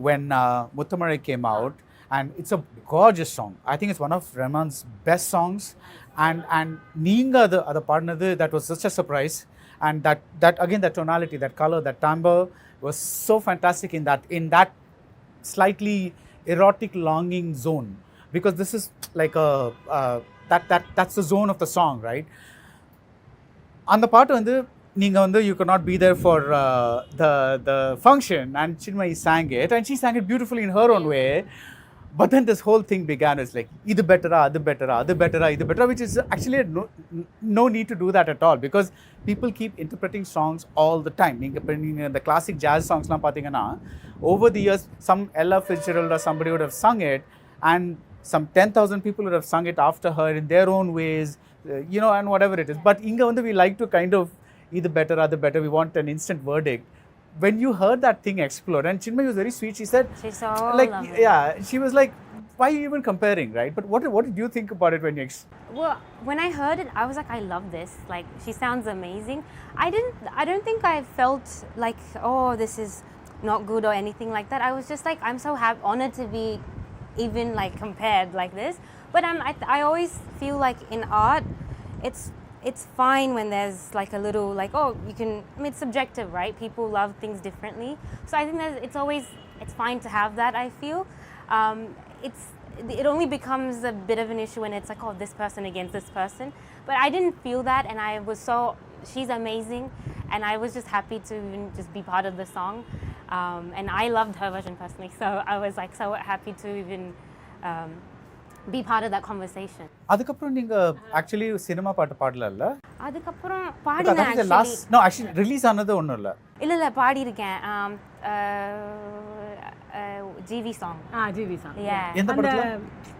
when Muththa Mazhai came out, and it's a gorgeous song. I think it's one of Rahman's best songs, and Neenga the partner, that was such a surprise, and that again, that tonality, that color, that timbre was so fantastic in that slightly erotic longing zone, because this is like a that's the zone of the song, right? அந்த பாட்டு வந்து நீங்க வந்து you could not be there for the function, and Chinmay sang it, and she sang it beautifully in her own way. But then this whole thing began. It's like idu bettera, adu bettera, adu bettera, idu bettera, which is actually no need to do that at all, because people keep interpreting songs all the time. நீங்க the classic jazz songs லாம் பாத்தீங்கன்னா, over the years some Ella Fitzgerald or somebody would have sung it, and some 10,000 people would have sung it after her in their own ways, and whatever it is. But inga vandu we like to kind of idu better, adu better, we want an instant verdict. When you heard that thing explode, and Chinmay was very sweet, she said, she's so like lovely. Yeah, she was like, why are you even comparing, right? But what did you think about it when you Well, when I heard it, I was like, I love this. Like, she sounds amazing. I don't think I felt like, oh, this is not good or anything like that. I was just like, I'm so honored to be even like compared like this. But I always feel like in art, it's fine when there's like a little like, oh, you can, I mean, it's subjective, right? People love things differently. So I think that it's fine to have that, I feel. It only becomes a bit of an issue when it's like, oh, this person against this person. But I didn't feel that, and she's amazing, and I was just happy to even just be part of the song. And I loved her version personally, so I was like so happy to even be part of that conversation. அதுக்கப்புறம் நீங்க actually cinema பாட்டு பாடல இல்ல? அதுக்கப்புறம் பாடினேன் actually release ஆனது ஒண்ணும் இல்ல. இல்ல பாடி இருக்கேன். ஜிவி சாங். ஜிவி சாங். எந்த படத்துல?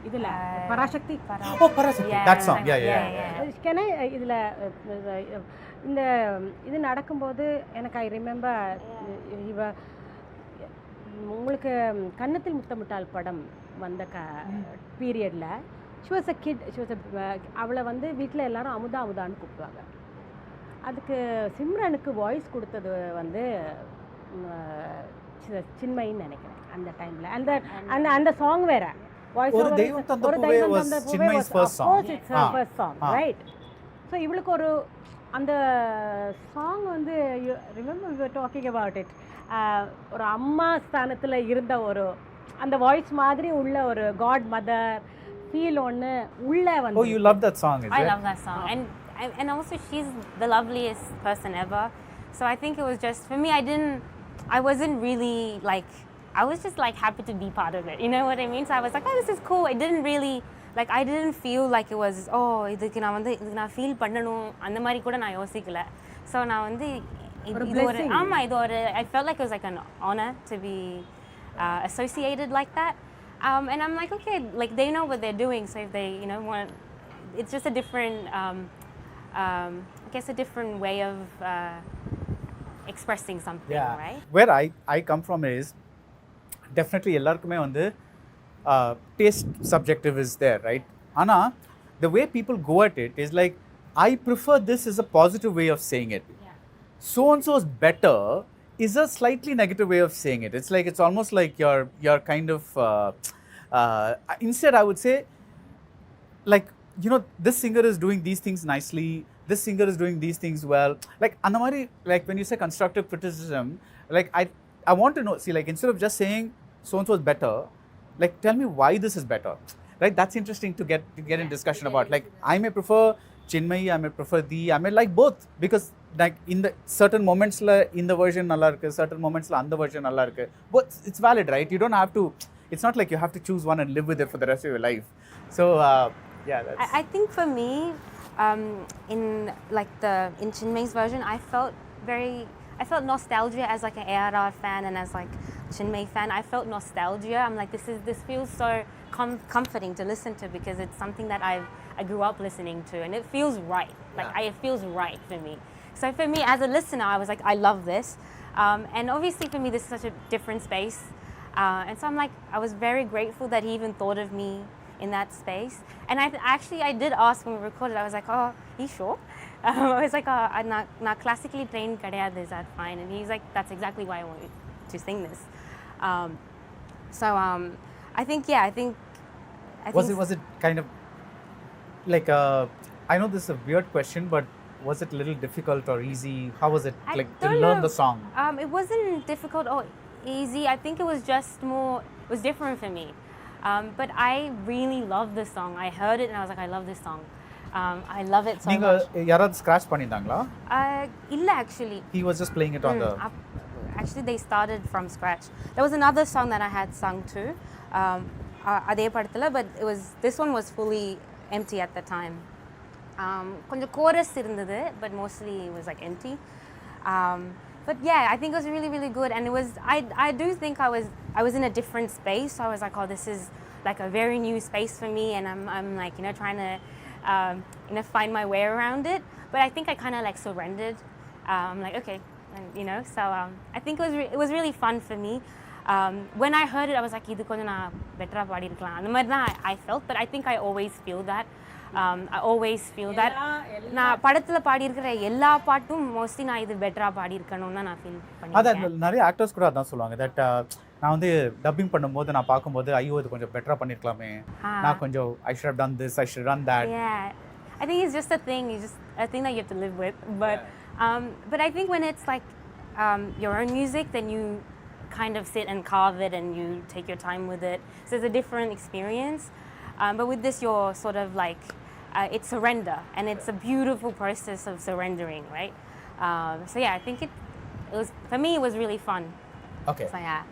இதுல Parasakthi. Parasakthi. That song. Yeah. Can I இதுல இந்த இது நடக்கும்போது எனக்கு ஐ ரிமெம்பர் உங்களுக்கு கன்னத்தில் முத்தமிட்டால் படம் வந்த பீரியடில் ஷி வாஸ் அ கிட், அவளை வந்து வீட்டில் எல்லாரும் அமுதான்னு கூப்பிடுவாங்க. அதுக்கு சிம்ரனுக்கு வாய்ஸ் கொடுத்தது வந்து சின்மயின்னு நினைக்கிறேன் அந்த டைமில். அந்த சாங் வேற வாய்ஸ் ஒரு தெய்வம் தந்த பூவே was Chinmay's first song. Of course it's her first song, right? So இவளுக்கு ஒரு அந்த சாங் வந்து remember we were talking about it, ஒரு அம்மா ஸ்தானத்தில் இருந்த ஒரு அந்த வாய்ஸ் மாதிரி உள்ள ஒரு காட் மதர் ஃபீல் ஒன்று உள்ள வந்து. Oh, you love that song, is it? I love that song. And also she's the loveliest person ever. So I think it was just, for me, I wasn't really like, I was just like happy to be part of it. You know what I mean? So I was like, oh, this is cool. I didn't really, like, I didn't feel like it was, oh, இதுக்கு நான் feel பண்ணணும் அந்த மாதிரி கூட நான் யோசிக்கல. So நான் வந்து இது ஒரு I felt like it was like an honor to be associated like that. And I'm like, okay, like they know what they're doing, so if they, want, it's just a different, I guess a different way of expressing something, right? Where I come from is definitely எல்லாருக்குமே வந்து taste subjective is there, right? ஆனா the way people go at it is like, I prefer this is a positive way of saying it. So and so is better is a slightly negative way of saying it. It's like, it's almost like you're kind of instead I would say, like, this singer is doing these things nicely, this singer is doing these things well, like andamari, like when you say constructive criticism, like I want to know, see, like instead of just saying so and so is better, like tell me why this is better, right? That's interesting to get in discussion about. Like, I may prefer Chinmayi, I may prefer Dhee, I may like both, because like in the certain moments la in the version nalla irukku, certain moments la and the version nalla irukku, but it's valid, right? You don't have to, it's not like you have to choose one and live with it for the rest of your life. So that's I think for me, in Chinmay's version, I felt nostalgia as like an ARR fan, and as like Chinmay fan, I felt nostalgia. I'm like, this feels so comforting to listen to, because it's something that I grew up listening to, and it feels right. Like, it feels right for me. So for me, as a listener, I was like, I love this. And obviously for me, this is such a different space. And so I'm like, I was very grateful that he even thought of me in that space. And I did ask when we recorded, I was like, oh, you sure? I was like, not classically trained kadayadu, is that fine? And he's like, that's exactly why I want you to sing this. Um, so I think I think Was it kind of like I know this is a weird question, but was it a little difficult or easy? How was it I like to don't learn know. the song? It wasn't difficult or easy. I think it was just more. It was different for me. But I really loved this song. I heard it and I was like, I love this song. I love it so நீங்க much. யாராவது scratch பண்ணிருந்தாங்களா? இல்ல actually. He was just playing it on the Actually, they started from scratch. There was another song that I had sung too, அதே படத்துல, but this one was fully empty at the time. கொஞ்சம் chorus இருந்தது, but mostly it was like empty. But yeah, I think it was really, really good, and it was. I do think I was in a different space. So I was like, oh, this is like a very new space for me, and I'm like, you know, trying to find my way around it. But I think I kind of like surrendered. I'm like, okay, you know. So I think it was really fun for me. When I heard it, I was like, இது கொஞ்சம் நான் பெட்டரா பாடி இருக்கலாம். அந்த மாதிரி தான் I felt, but I think I always feel that. I always feel that. நான் படத்துல பாடி இருக்கிற எல்லா பாட்டும் மோஸ்ட்லி நான் இது பெட்டரா பாடி இருக்கணும்னு தான் நான் ஃபீல் பண்ணிருக்கேன். அதான் நிறைய ஆக்டர்ஸ் கூட அதான் சொல்லுவாங்க தட் நான் வந்து டப்பிங் பண்ணும்போது நான் பார்க்கும்போது ஐயோ இது கொஞ்சம் பெட்டரா பண்ணிருக்கலாமே, நான் கொஞ்சம் I should have done this, I should have done that. Yeah, I think it's just a thing. It's just a thing that you have to live with. But I think when it's like your own music, then you kind of sit and carve it and you take your time with it. So it's a different experience. But with this, you're sort of like, it's surrender, and it's a beautiful process of surrendering, right? So yeah, I think it was, for me, it was really fun. Okay. So yeah.